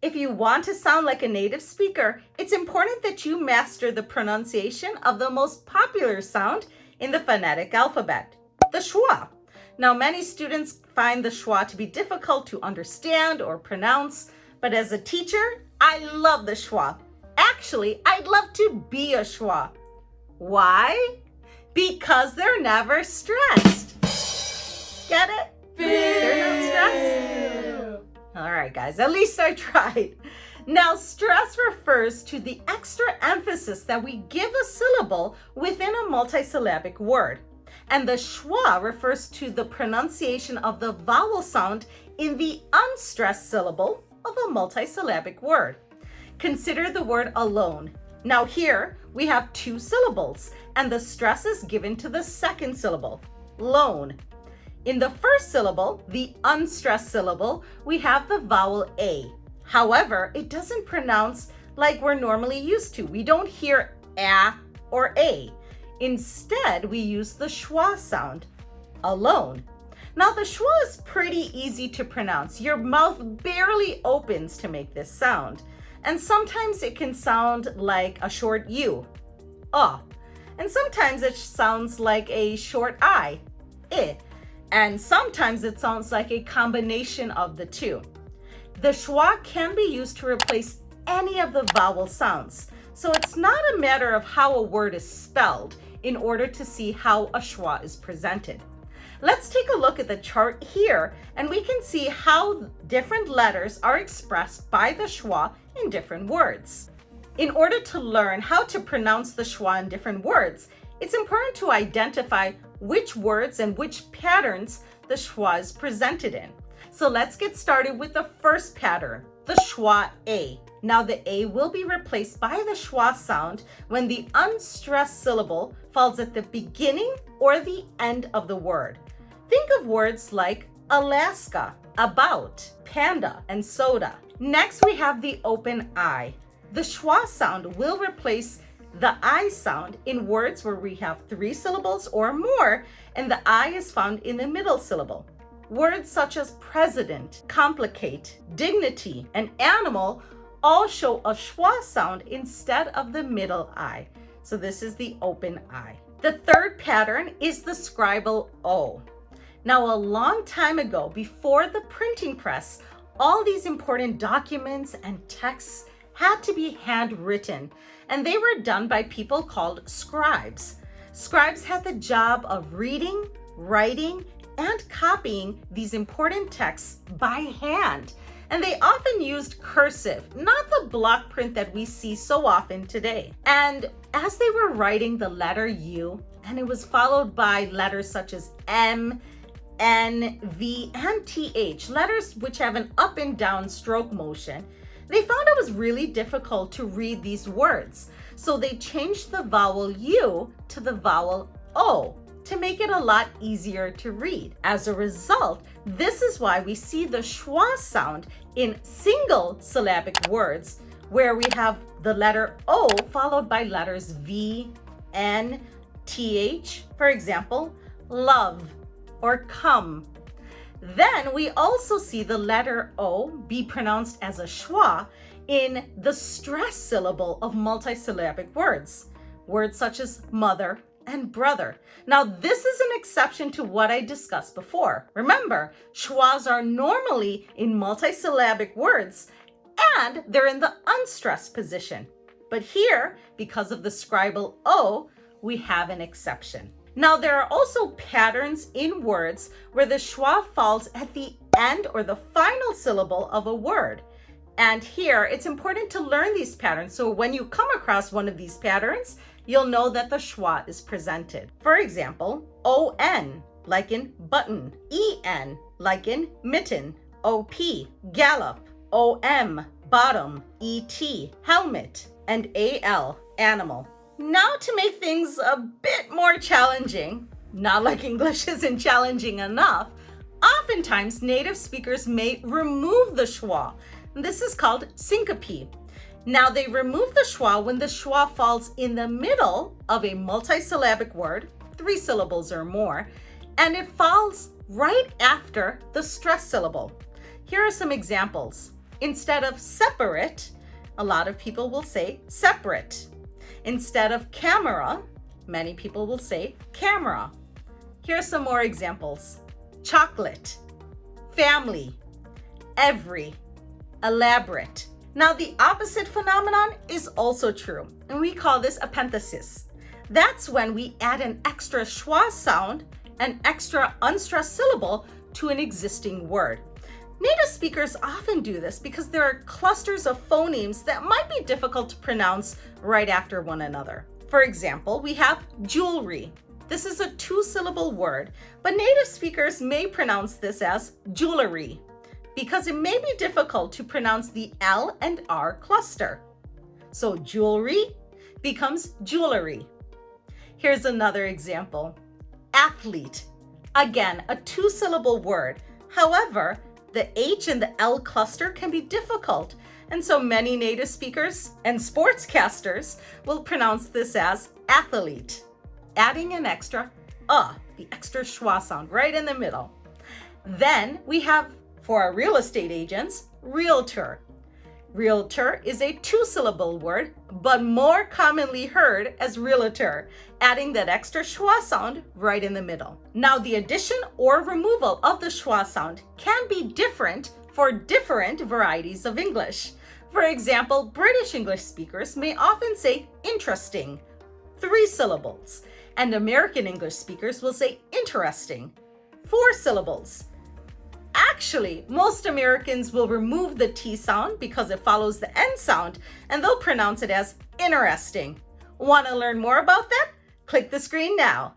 If you want to sound like a native speaker, it's important that you master the pronunciation of the most popular sound in the phonetic alphabet, the schwa. Now, many students find the schwa to be difficult to understand or pronounce, but as a teacher, I love the schwa. Actually, I'd love to be a schwa. Why? Because they're never stressed. Get it? They're not stressed? All right, guys, at least I tried. Now, stress refers to the extra emphasis that we give a syllable within a multisyllabic word. And the schwa refers to the pronunciation of the vowel sound in the unstressed syllable of a multisyllabic word. Consider the word alone. Now here we have two syllables and the stress is given to the second syllable, lone. In the first syllable, the unstressed syllable, we have the vowel A. However, it doesn't pronounce like we're normally used to. We don't hear a or a. Instead, we use the schwa sound, alone. Now the schwa is pretty easy to pronounce. Your mouth barely opens to make this sound. And sometimes it can sound like a short U, and sometimes it sounds like a short I, and sometimes it sounds like a combination of the two. The schwa can be used to replace any of the vowel sounds, so it's not a matter of how a word is spelled in order to see how a schwa is presented. Let's take a look at the chart here, and we can see how different letters are expressed by the schwa in different words. In order to learn how to pronounce the schwa in different words, it's important to identify which words and which patterns the schwa is presented in. So let's get started with the first pattern, the schwa A. Now the A will be replaced by the schwa sound when the unstressed syllable falls at the beginning or the end of the word. Think of words like Alaska, about, panda, and soda. Next, we have the open I. The schwa sound will replace the I sound in words where we have 3 syllables or more, and the I is found in the middle syllable. Words such as president, complicate, dignity, and animal all show a schwa sound instead of the middle I. So this is the open I. The third pattern is the scribal O. Now, a long time ago, before the printing press, all these important documents and texts had to be handwritten, and they were done by people called scribes. Scribes had the job of reading, writing, and copying these important texts by hand. And they often used cursive, not the block print that we see so often today. And as they were writing the letter U, and it was followed by letters such as M, N, V, and TH, letters which have an up and down stroke motion, they found it was really difficult to read these words. So they changed the vowel U to the vowel O to make it a lot easier to read. As a result, this is why we see the schwa sound in single syllabic words where we have the letter O followed by letters V, N, TH, for example, love or come. Then we also see the letter O be pronounced as a schwa in the stressed syllable of multisyllabic words, words such as mother and brother. Now, this is an exception to what I discussed before. Remember, schwas are normally in multisyllabic words and they're in the unstressed position. But here, because of the scribal O, we have an exception. Now, there are also patterns in words where the schwa falls at the end or the final syllable of a word. And here, it's important to learn these patterns. So when you come across one of these patterns, you'll know that the schwa is presented. For example, O-N, like in button, E-N, like in mitten, O-P, gallop, O-M, bottom, E-T, helmet, and A-L, animal. Now to make things a bit more challenging, not like English isn't challenging enough, oftentimes native speakers may remove the schwa. This is called syncope. Now they remove the schwa when the schwa falls in the middle of a multisyllabic word, 3 syllables or more, and it falls right after the stressed syllable. Here are some examples. Instead of separate, a lot of people will say separate. Instead of camera, many people will say camera. Here are some more examples. Chocolate, family, every, elaborate. Now the opposite phenomenon is also true, and we call this epenthesis. That's when we add an extra schwa sound, an extra unstressed syllable to an existing word. Native speakers often do this because there are clusters of phonemes that might be difficult to pronounce right after one another. For example, we have jewelry. This is a two-syllable word, but native speakers may pronounce this as jewelry because it may be difficult to pronounce the L and R cluster. So jewelry becomes jewelry. Here's another example. Athlete. Again, a two-syllable word. However, the H and the L cluster can be difficult, and so many native speakers and sportscasters will pronounce this as athlete, adding an extra the extra schwa sound right in the middle. Then we have, for our real estate agents, realtor. Realtor is a two-syllable word, but more commonly heard as realtor, adding that extra schwa sound right in the middle. Now, the addition or removal of the schwa sound can be different for different varieties of English. For example, British English speakers may often say interesting, 3 syllables, and American English speakers will say interesting, 4 syllables. Actually, most Americans will remove the T sound because it follows the N sound, and they'll pronounce it as interesting. Want to learn more about that? Click the screen now.